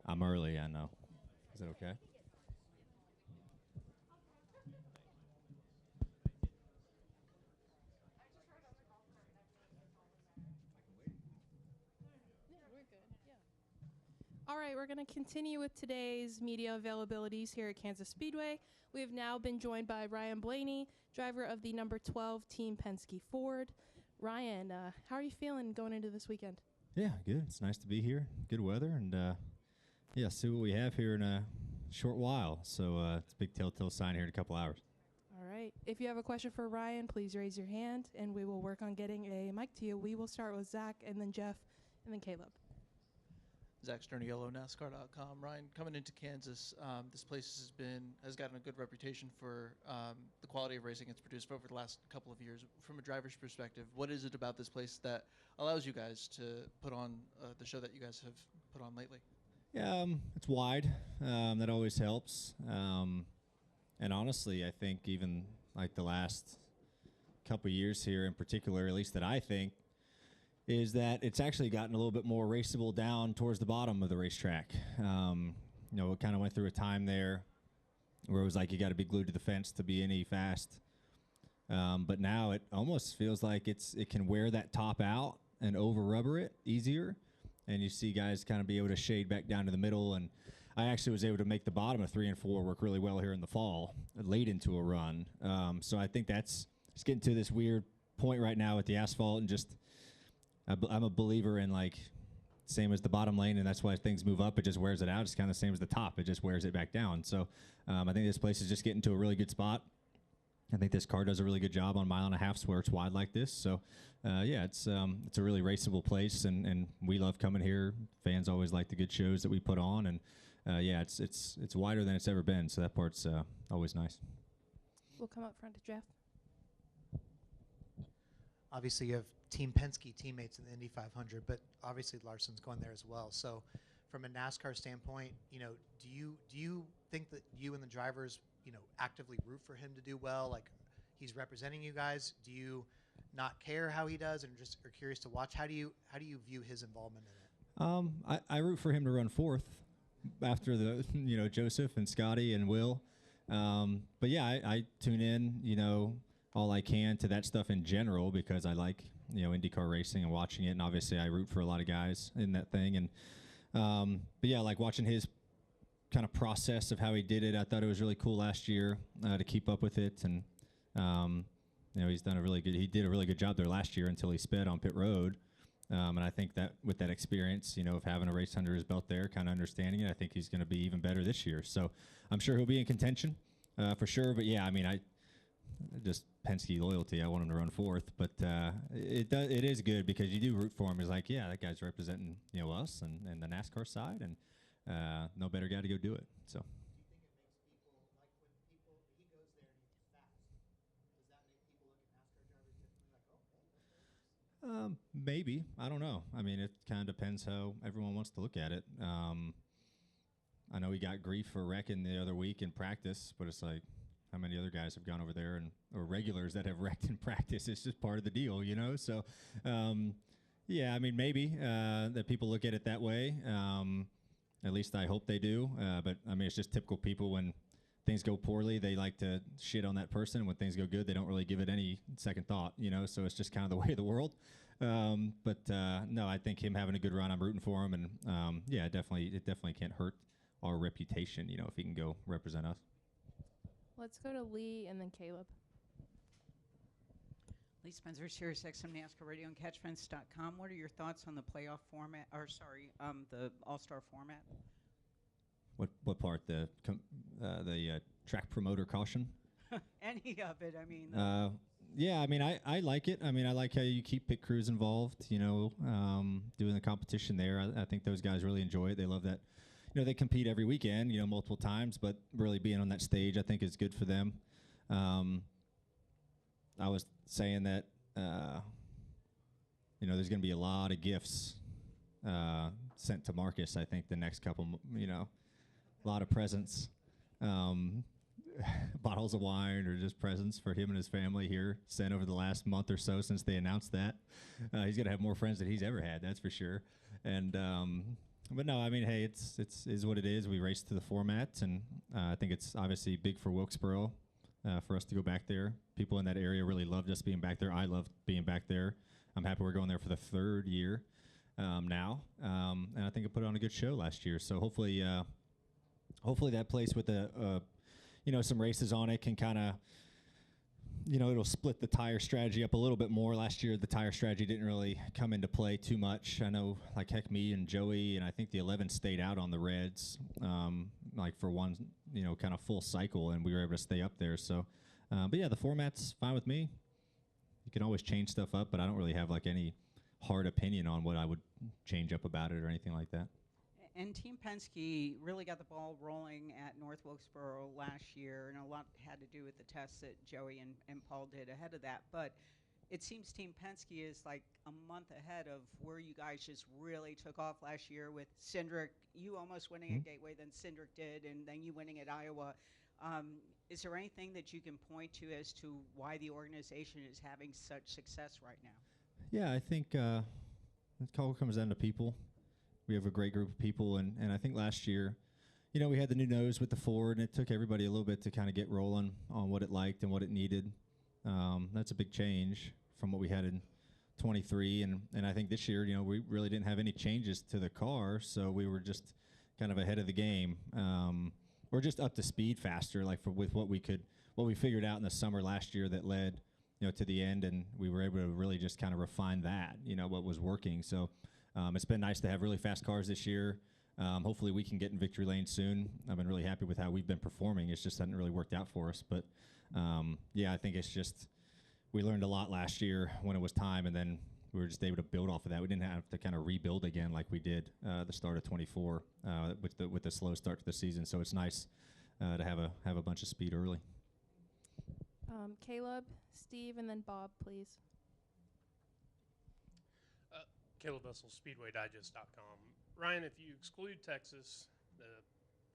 I'm early, I know. Is it okay? All right, we're going to continue with today's media availabilities here at Kansas Speedway. We have now been joined by Ryan Blaney, driver of the number 12 Team Penske Ford. Ryan, how are you feeling going into this weekend? Yeah, good. It's nice to be here. Good weather, and yeah, see what we have here in a short while. So it's a big telltale sign here in a couple hours. All right. If you have a question for Ryan, please raise your hand, and we will work on getting a mic to you. We will start with Zach, and then Jeff, and then Caleb. Zach Sterniolo, NASCAR.com. Ryan, coming into Kansas, this place has gotten a good reputation for the quality of racing it's produced over the last couple of years. From a driver's perspective, what is it about this place that allows you guys to put on the show that you guys have put on lately? Yeah, it's wide. That always helps. And honestly, I think even like the last couple of years here in particular, at least that I think, is that it's actually gotten a little bit more raceable down towards the bottom of the racetrack. It kind of went through a time there where it was like you got to be glued to the fence to be any fast. But now it almost feels like it can wear that top out and over rubber it easier. And you see guys kind of be able to shade back down to the middle. And I actually was able to make the bottom of 3 and 4 work really well here in the fall, late into a run. So I think it's getting to this weird point right now with the asphalt and just I'm a believer in like same as the bottom lane, and that's why things move up. It just wears it out. It's kind of the same as the top. It just wears it back down. So I think this place is just getting to a really good spot. I think this car does a really good job on 1.5 miles where it's wide like this. So yeah, it's a really raceable place, and we love coming here. Fans always like the good shows that we put on, and yeah, it's wider than it's ever been. So that part's always nice. We'll come up front to Jeff. Obviously, you have Team Penske teammates in the Indy 500, but obviously Larson's going there as well. So, from a NASCAR standpoint, do you think that you and the drivers, actively root for him to do well? Like, he's representing you guys. Do you not care how he does, and just are curious to watch? How do you view his involvement in it? I root for him to run fourth after the Joseph and Scotty and Will. But yeah, I tune in all I can to that stuff in general because I like IndyCar racing and watching it, and obviously I root for a lot of guys in that thing. And but yeah, like watching his kind of process of how he did it, I thought it was really cool last year to keep up with it. And he did a really good job there last year until he sped on pit road. And I think that with that experience, of having a race under his belt there, kind of understanding it, I think he's going to be even better this year. So I'm sure he'll be in contention for sure. But yeah, I mean, I just Penske loyalty. I want him to run fourth, but it is good because you do root for him. It's like, yeah, that guy's representing us and the NASCAR side, and no better guy to go do it. So. Maybe. I don't know. I mean, it kind of depends how everyone wants to look at it. I know he got grief for wrecking the other week in practice, but it's like, how many other guys have gone over there or regulars that have wrecked in practice? It's just part of the deal, So, yeah, I mean, maybe that people look at it that way. At least I hope they do. But, I mean, it's just typical people when things go poorly, they like to shit on that person. When things go good, they don't really give it any second thought, So it's just kind of the way of the world. But no, I think him having a good run, I'm rooting for him. And, yeah, it definitely can't hurt our reputation, if he can go represent us. Let's go to Lee and then Caleb. Lee Spencer, Sirius XM NASCAR Radio and CatchFence.com. What are your thoughts on the playoff format, the All-Star format? What part? The track promoter caution? Any of it, I mean. Yeah, I mean, I like it. I mean, I like how you keep pit crews involved, doing the competition there. I think those guys really enjoy it. They love that. They compete every weekend, multiple times, but really being on that stage, I think, is good for them. I was saying that, there's going to be a lot of gifts sent to Marcus, I think, the next couple, a lot of presents, bottles of wine or just presents for him and his family here sent over the last month or so since they announced that. He's going to have more friends than he's ever had, that's for sure. And, But no, I mean, hey, it's is what it is. We race to the format, and I think it's obviously big for Wilkesboro for us to go back there. People in that area really loved us being back there. I loved being back there. I'm happy we're going there for the third year now, and I think it put on a good show last year. So hopefully that place with some races on it can kind of, it'll split the tire strategy up a little bit more. Last year, the tire strategy didn't really come into play too much. I know, like, heck, me and Joey, and I think the 11 stayed out on the Reds, for one, kind of full cycle, and we were able to stay up there. So, but yeah, the format's fine with me. You can always change stuff up, but I don't really have, like, any hard opinion on what I would change up about it or anything like that. And Team Penske really got the ball rolling at North Wilkesboro last year, and a lot had to do with the tests that Joey and Paul did ahead of that. But it seems Team Penske is like a month ahead of where you guys just really took off last year with Cindric, you almost winning at Gateway, then Cindric did, and then you winning at Iowa. Is there anything that you can point to as to why the organization is having such success right now? Yeah, I think it all comes down to people. We have a great group of people, and I think last year, we had the new nose with the Ford, and it took everybody a little bit to kind of get rolling on what it liked and what it needed. That's a big change from what we had in 23, and I think this year, we really didn't have any changes to the car, so we were just kind of ahead of the game. We're just up to speed faster, like with what we figured out in the summer last year that led, to the end, and we were able to really just kind of refine that, what was working. So. It's been nice to have really fast cars this year. Hopefully we can get in victory lane soon. I've been really happy with how we've been performing. It's just hadn't really worked out for us. But, I think it's just we learned a lot last year when it was time, and then we were just able to build off of that. We didn't have to kind of rebuild again like we did the start of 24 with the slow start to the season. So it's nice to have a bunch of speed early. Caleb, Steve, and then Bob, please. Caleb Vessel, SpeedwayDigest.com. Ryan, if you exclude Texas, the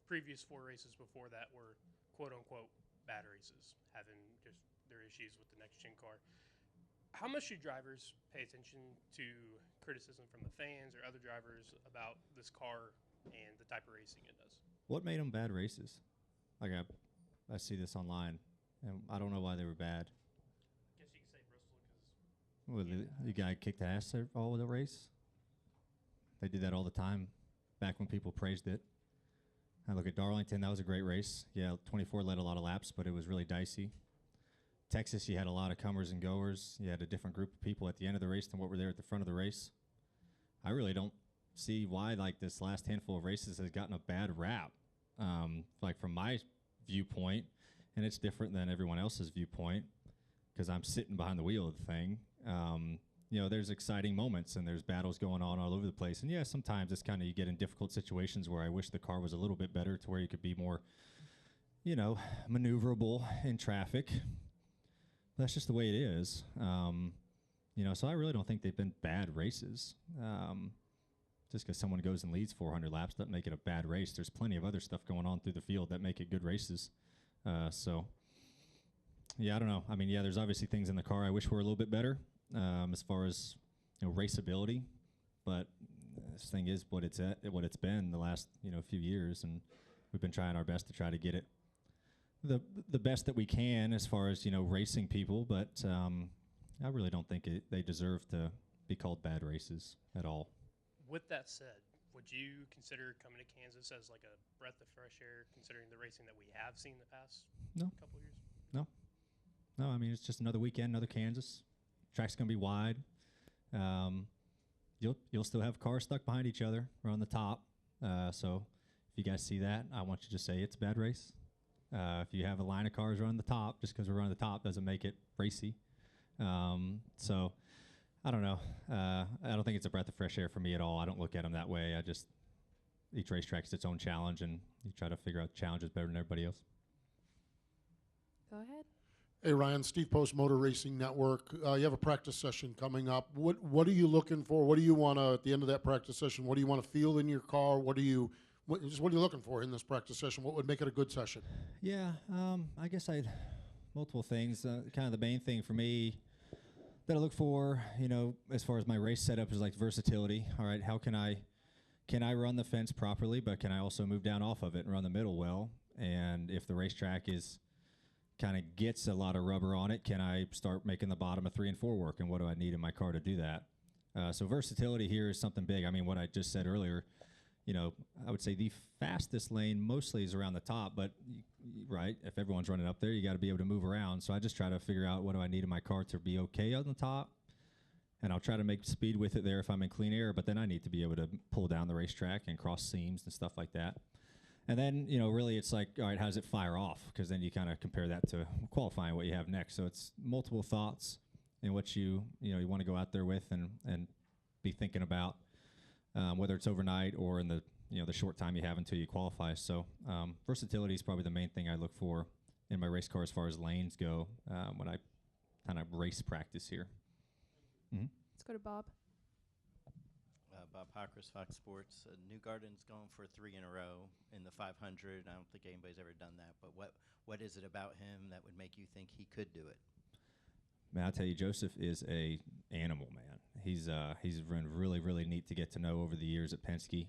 previous 4 races before that were quote-unquote bad races, having just their issues with the next-gen car. How much do drivers pay attention to criticism from the fans or other drivers about this car and the type of racing it does? What made them bad races? Like I see this online, and I don't know why they were bad. Well, the guy kicked ass all of the race. They did that all the time back when people praised it. I look at Darlington, that was a great race. Yeah, 24 led a lot of laps, but it was really dicey. Texas, you had a lot of comers and goers. You had a different group of people at the end of the race than what were there at the front of the race. I really don't see why, like, this last handful of races has gotten a bad rap, like from my viewpoint, and it's different than everyone else's viewpoint because I'm sitting behind the wheel of the thing. There's exciting moments and there's battles going on all over the place. And yeah, sometimes it's kind of you get in difficult situations where I wish the car was a little bit better to where you could be more, maneuverable in traffic. That's just the way it is. So I really don't think they've been bad races. Just because someone goes and leads 400 laps doesn't make it a bad race. There's plenty of other stuff going on through the field that make it good races. Yeah, I don't know. I mean, yeah, there's obviously things in the car I wish were a little bit better as far as raceability, but this thing is what it's been the last few years, and we've been trying our best to try to get it the best that we can as far as racing people. But I really don't think they deserve to be called bad races at all. With that said, would you consider coming to Kansas as like a breath of fresh air, considering the racing that we have seen the past couple of years? No, I mean, it's just another weekend, another Kansas. Track's going to be wide. You'll still have cars stuck behind each other or on the top. So if you guys see that, I want you to say it's a bad race. If you have a line of cars running the top, just because we're running the top doesn't make it racy. So I don't know. I don't think it's a breath of fresh air for me at all. I don't look at them that way. Each racetrack is its own challenge, and you try to figure out the challenges better than everybody else. Go ahead. Hey, Ryan, Steve Post, Motor Racing Network. You have a practice session coming up. What are you looking for? What do you want to, at the end of that practice session, what do you want to feel in your car? What are you looking for in this practice session? What would make it a good session? Yeah, I guess multiple things. Kind of the main thing for me that I look for, as far as my race setup is like versatility. All right, how can I can I run the fence properly, but can I also move down off of it and run the middle well? And if the racetrack is kind of gets a lot of rubber on it, can I start making the bottom of 3 and 4 work? And what do I need in my car to do that? So versatility here is something big. I mean, what I just said earlier, you know, I would say the fastest lane mostly is around the top, but right, if everyone's running up there, you got to be able to move around. So I just try to figure out what do I need in my car to be okay on the top, and I'll try to make speed with it there if I'm in clean air, but then I need to be able to pull down the racetrack and cross seams and stuff like that. And then, you know, really it's like, all right, how does it fire off? Because then you kind of compare that to qualifying what you have next. So it's multiple thoughts in what you want to go out there with and be thinking about, whether it's overnight or in the short time you have until you qualify. So versatility is probably the main thing I look for in my race car as far as lanes go when I kind of race practice here. Mm-hmm. Let's go to Bob. Bob Hockers, Fox Sports. Newgarden's going for 3 in a row in the 500. I don't think anybody's ever done that. But what is it about him that would make you think he could do it? Man, I'll tell you, Joseph is a animal, man. He's been really, really neat to get to know over the years at Penske.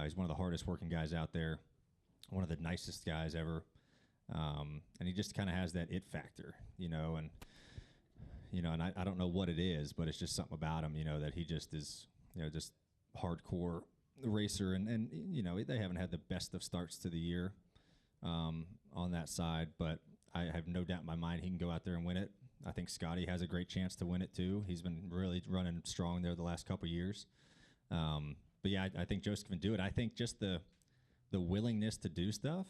He's one of the hardest working guys out there, one of the nicest guys ever. And he just kind of has that it factor, and I don't know what it is, but it's just something about him, that he just is, just hardcore racer. And they haven't had the best of starts to the year on that side, but I have no doubt in my mind he can go out there and win it. I think Scotty has a great chance to win it too. He's been really running strong there the last couple of years. But yeah, I think Joseph can do it. I think just the willingness to do stuff,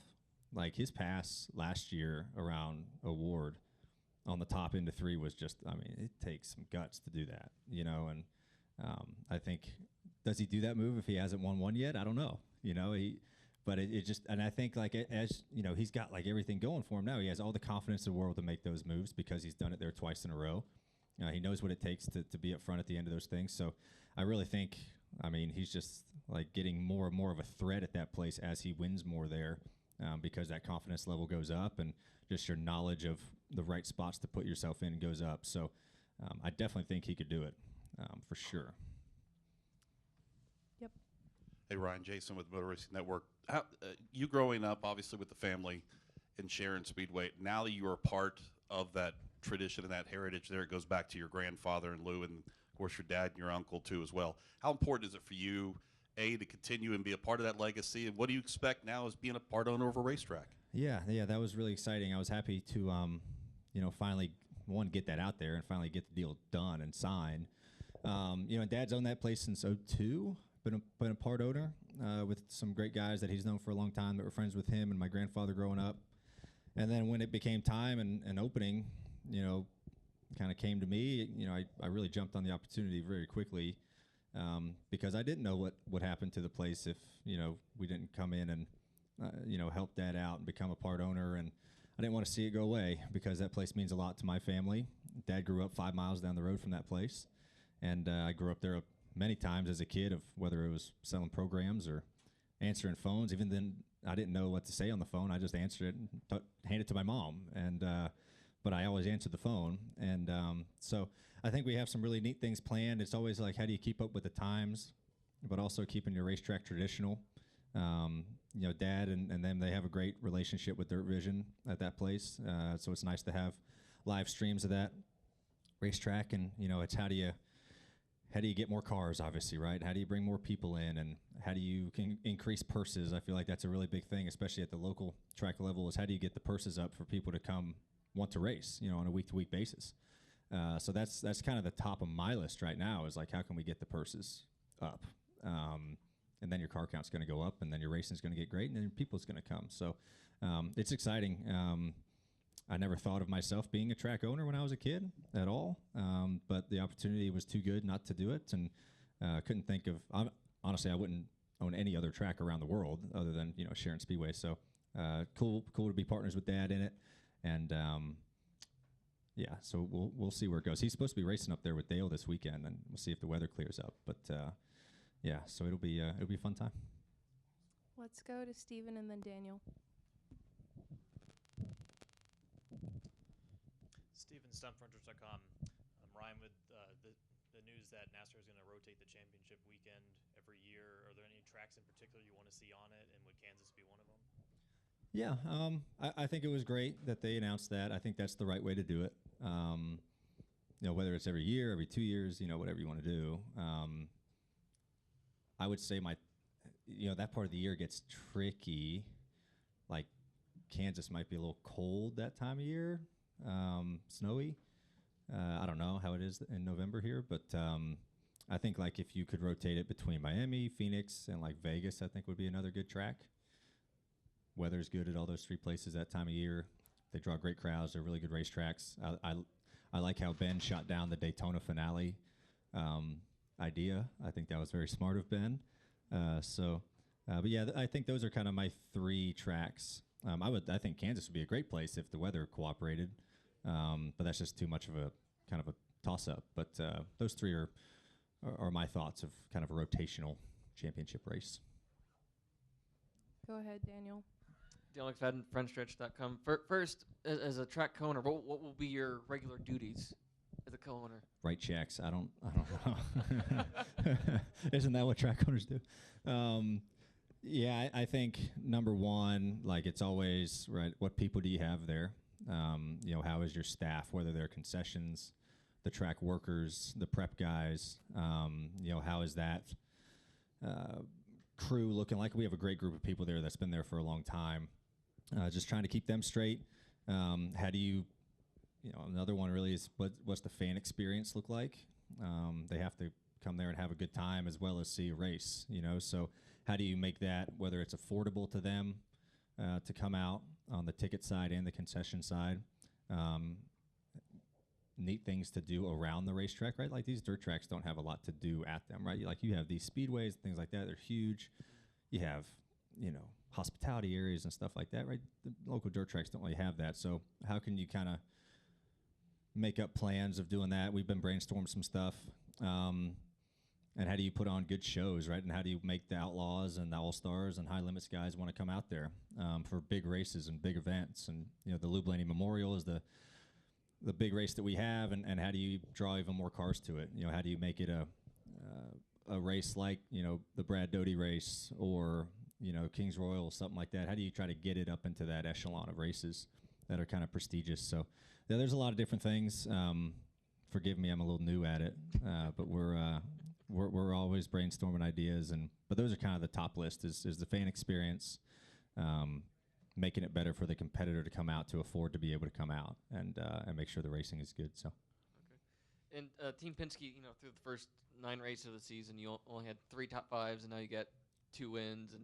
like his pass last year around Award on the top into 3 was just, I mean, it takes some guts to do that, and I think, does he do that move if he hasn't won one yet? I don't know, but it just, and I think like as he's got like everything going for him now. He has all the confidence in the world to make those moves because he's done it there twice in a row. He knows what it takes to be up front at the end of those things. So I really think, I mean, he's just like getting more and more of a threat at that place as he wins more there, because that confidence level goes up and just your knowledge of the right spots to put yourself in goes up. So I definitely think he could do it for sure. Yep. Hey, Ryan, Jason with Motor Racing Network. How, you growing up, obviously, with the family in Sharon Speedway, now that you are part of that tradition and that heritage there, it goes back to your grandfather and Lou and, of course, your dad and your uncle, too, as well. How important is it for you, A, to continue and be a part of that legacy, and what do you expect now as being a part owner of a racetrack? Yeah, that was really exciting. I was happy to, finally, one, get that out there and finally get the deal done and signed. Dad's owned that place since '02. Been a part owner with some great guys that he's known for a long time that were friends with him and my grandfather growing up. And then when it became time and opening, kind of came to me, I really jumped on the opportunity very quickly because I didn't know what would happen to the place if, we didn't come in and, help Dad out and become a part owner. And I didn't want to see it go away because that place means a lot to my family. Dad grew up 5 miles down the road from that place. And I grew up there many times as a kid, of whether it was selling programs or answering phones. Even then, I didn't know what to say on the phone. I just answered it and hand it to my mom. And but I always answered the phone. And so I think we have some really neat things planned. It's always like, how do you keep up with the times, but also keeping your racetrack traditional? Dad and them, they have a great relationship with Dirt Vision at that place. So it's nice to have live streams of that racetrack. And, it's how do you get more cars, obviously, right? How do you bring more people in, and how do you increase purses? I feel like that's a really big thing, especially at the local track level, is how do you get the purses up for people to come want to race, on a week-to-week basis. So that's kind of the top of my list right now, is like, how can we get the purses up? And then your car count's going to go up, and then your racing's going to get great, and then your people's going to come. So it's exciting. I never thought of myself being a track owner when I was a kid at all, but the opportunity was too good not to do it, and couldn't think of, honestly, I wouldn't own any other track around the world other than, Sharon Speedway. So cool to be partners with Dad in it, and so we'll see where it goes. He's supposed to be racing up there with Dale this weekend, and we'll see if the weather clears up. But so it'll be a fun time. Let's go to Steven and then Daniel. Steven, stuntfronters.com. Ryan, with the news that NASCAR is going to rotate the championship weekend every year, are there any tracks in particular you want to see on it, and would Kansas be one of them? Yeah, I think it was great that they announced that. I think that's the right way to do it. Whether it's every year, every 2 years, whatever you want to do. I would say that part of the year gets tricky. Like Kansas might be a little cold that time of year, snowy. I don't know how it is in November here, but I think like if you could rotate it between Miami, Phoenix, and like Vegas, I think would be another good track. Weather's good at all those three places that time of year. They draw great crowds. They're really good racetracks. I like how Ben shot down the Daytona finale idea. I think that was very smart of Ben. But yeah, I think those are kind of my three tracks. I think Kansas would be a great place if the weather cooperated, but that's just too much of a kind of a toss-up. But those three are my thoughts of kind of a rotational championship race. Go ahead, Daniel. Daniel McFadden, friendstretch.com. First, as a track co-owner, what will be your regular duties as a co-owner? Write checks. I don't know. Isn't that what track owners do? I think number one, like it's always right. What people do you have there? How is your staff? Whether they're concessions, the track workers, the prep guys. How is that crew looking like? We have a great group of people there that's been there for a long time. Just trying to keep them straight. How do you? Another one really is what's the fan experience look like? They have to come there and have a good time as well as see a race, so how do you make that, whether it's affordable to them to come out on the ticket side and the concession side, neat things to do around the racetrack, right? Like these dirt tracks don't have a lot to do at them, right? Like you have these speedways, things like that, they're huge. You have, hospitality areas and stuff like that, right? The local dirt tracks don't really have that. So how can you kind of make up plans of doing that? We've been brainstorming some stuff. And how do you put on good shows, right? And how do you make the Outlaws and the All-Stars and High Limits guys want to come out there for big races and big events? And, the Lou Blaney Memorial is the big race that we have, and how do you draw even more cars to it? How do you make it a race like, the Brad Doty race or, Kings Royal, something like that? How do you try to get it up into that echelon of races that are kind of prestigious? So there's a lot of different things. Forgive me, I'm a little new at it, but we're always brainstorming ideas, but those are kind of the top list is the fan experience, making it better for the competitor to come out, to afford to be able to come out and make sure the racing is good. So, okay. And Team Penske, through the first 9 races of the season, you only had 3 top 5s, and now you get 2 wins and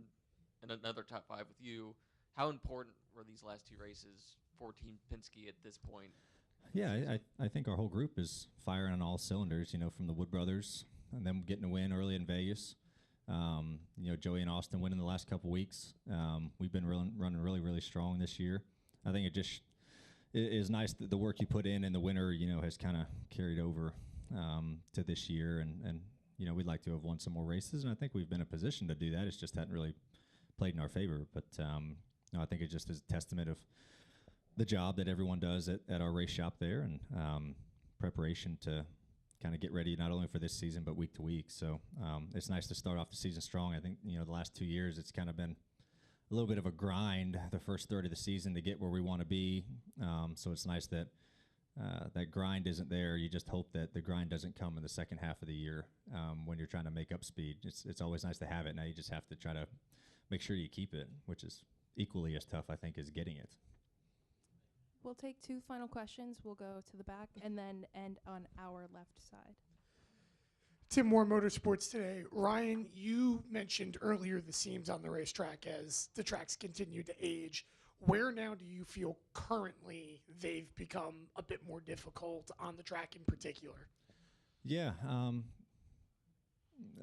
another top 5 with you. How important were these last 2 races for Team Penske at this point? Yeah, I think our whole group is firing on all cylinders, from the Wood brothers and them getting a win early in Vegas. Joey and Austin winning the last couple weeks. We've been running really, really strong this year. I think it is nice that the work you put in the winter, has kind of carried over to this year. And we'd like to have won some more races, and I think we've been in a position to do that. It's just hadn't really played in our favor. But I think it just is a testament of the job that everyone does at our race shop there, and preparation to kind of get ready not only for this season but week to week. So it's nice to start off the season strong. I think the last 2 years it's kind of been a little bit of a grind the first third of the season to get where we want to be. So it's nice that that grind isn't there. You just hope that the grind doesn't come in the second half of the year when you're trying to make up speed. It's always nice to have it. Now you just have to try to make sure you keep it, which is equally as tough, I think, as getting it. We'll take 2 final questions. We'll go to the back and then end on our left side. Tim Moore, Motorsports Today. Ryan, you mentioned earlier the seams on the racetrack as the tracks continue to age. Where now do you feel currently they've become a bit more difficult on the track in particular? Yeah,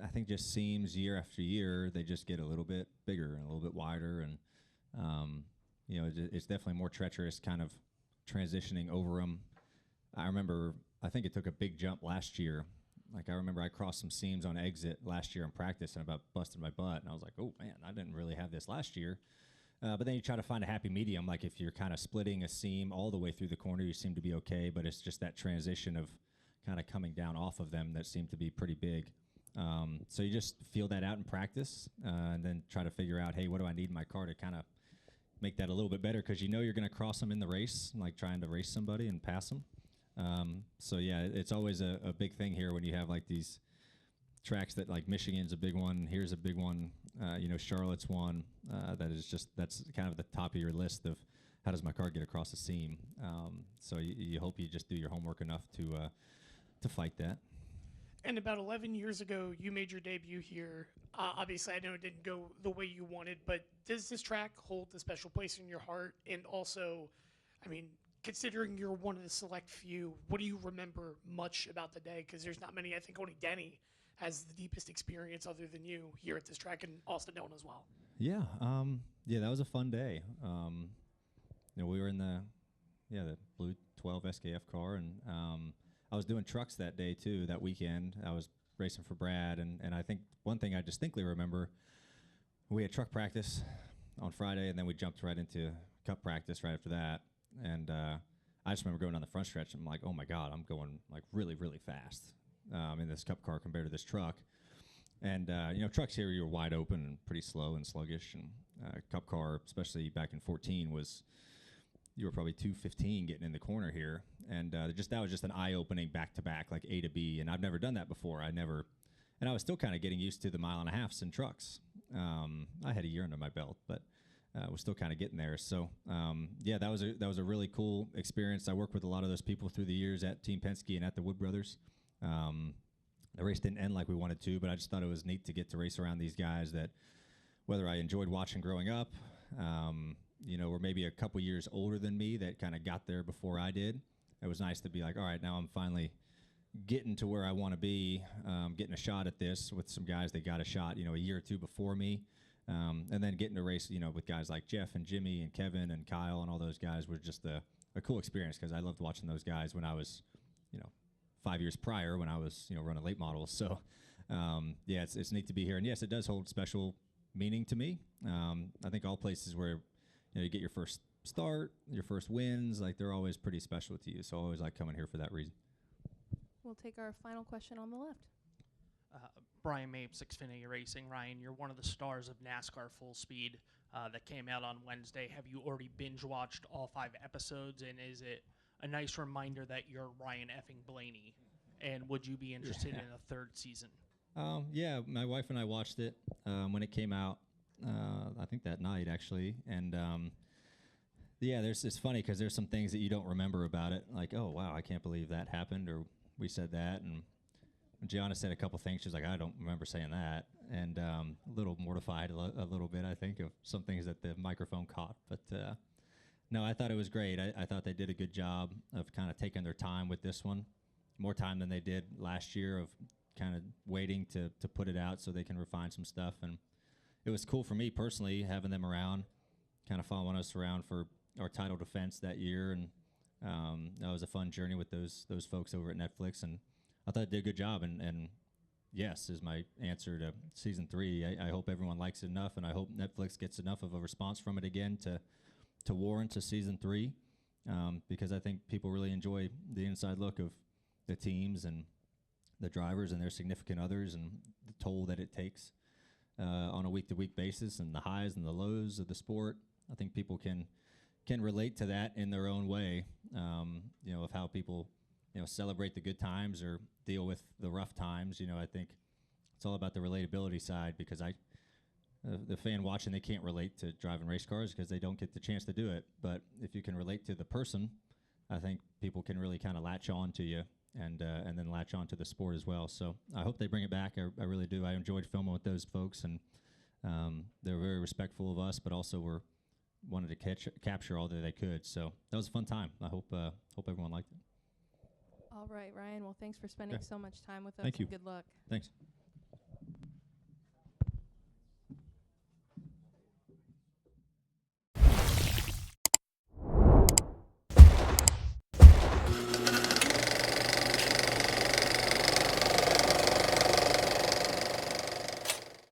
I think just seams year after year, they just get a little bit bigger and a little bit wider, and it's definitely more treacherous kind of transitioning over them. I think it took a big jump last year. Like I remember I crossed some seams on exit last year in practice and about busted my butt, and I was like, oh man, I didn't really have this last year. But then you try to find a happy medium. Like if you're kind of splitting a seam all the way through the corner, you seem to be okay, but it's just that transition of kind of coming down off of them that seemed to be pretty big. So you just feel that out in practice, and then try to figure out, hey, what do I need in my car to kind of make that a little bit better, because you know you're going to cross them in the race, like trying to race somebody and pass them. So yeah, it's always a big thing here when you have like these tracks that, like Michigan's a big one, here's a big one, you know, Charlotte's one, that's kind of the top of your list of how does my car get across the seam. So you hope you just do your homework enough to fight that. And about 11 years ago, you made your debut here. Obviously, I know it didn't go the way you wanted, but does this track hold a special place in your heart? And also, I mean, considering you're one of the select few, what do you remember much about the day? Because there's not many. I think only Denny has the deepest experience other than you here at this track, and Austin Dillon as well. Yeah, that was a fun day. You know, we were in the blue 12 SKF car, and I was doing trucks that day too. That weekend, I was racing for Brad, and I think one thing I distinctly remember, we had truck practice on Friday, and then we jumped right into cup practice right after that. And I just remember going on the front stretch, and I'm like, oh my God, I'm going like really, really fast in this cup car compared to this truck. And you know, trucks here, you're wide open and pretty slow and sluggish, and cup car, especially back in 14, you were probably 215 getting in the corner here, and that was just an eye-opening back-to-back, like A to B, and I've never done that before. And I was still kind of getting used to the 1.5 miles in trucks. I had a year under my belt, but was still kind of getting there. So that was a really cool experience. I worked with a lot of those people through the years at Team Penske and at the Wood Brothers. The race didn't end like we wanted to, but I just thought it was neat to get to race around these guys that, whether I enjoyed watching growing up, you know, were maybe a couple years older than me that kind of got there before I did. It was nice to be like, all right, now I'm finally getting to where I want to be, getting a shot at this with some guys that got a shot, you know, a year or two before me. And then getting to race, you know, with guys like Jeff and Jimmy and Kevin and Kyle and all those guys was just a cool experience, because I loved watching those guys when I was, you know, 5 years prior when I was, you know, running late models. So, it's neat to be here. And yes, it does hold special meaning to me. I think all places where, you know, you get your first start, your first wins, like they're always pretty special to you. So I always like coming here for that reason. We'll take our final question on the left. Brian Mapes, Xfinity Racing. Ryan, you're one of the stars of NASCAR Full Speed that came out on Wednesday. Have you already binge watched all 5 episodes? And is it a nice reminder that you're Ryan effing Blaney? And would you be interested in a 3rd season? Yeah, my wife and I watched it when it came out. I think that night actually, and it's funny because there's some things that you don't remember about it, like, oh wow, I can't believe that happened, or we said that, and Gianna said a couple things. She's like, I don't remember saying that, and a little mortified a little bit, I think, of some things that the microphone caught. But no, I thought it was great. I thought they did a good job of kind of taking their time with this one, more time than they did last year, of kind of waiting to put it out so they can refine some stuff. And it was cool for me personally having them around, kind of following us around for our title defense that year, and that was a fun journey with those folks over at Netflix, and I thought it did a good job. And yes is my answer to season 3. I hope everyone likes it enough, and I hope Netflix gets enough of a response from it again to warrant a season 3, because I think people really enjoy the inside look of the teams and the drivers and their significant others, and the toll that it takes on a week-to-week basis, and the highs and the lows of the sport. I think people can relate to that in their own way, you know, of how people, you know, celebrate the good times or deal with the rough times. You know, I think it's all about the relatability side, because the fan watching, they can't relate to driving race cars because they don't get the chance to do it. But if you can relate to the person, I think people can really kind of latch on to you, and then latch on to the sport as well. So I hope they bring it back. I really do. I enjoyed filming with those folks, and they were very respectful of us, but also wanted to capture all that they could. So that was a fun time. I hope everyone liked it. All right, Ryan. Well, thanks for spending so much time with us. Thank you. And good luck. Thanks.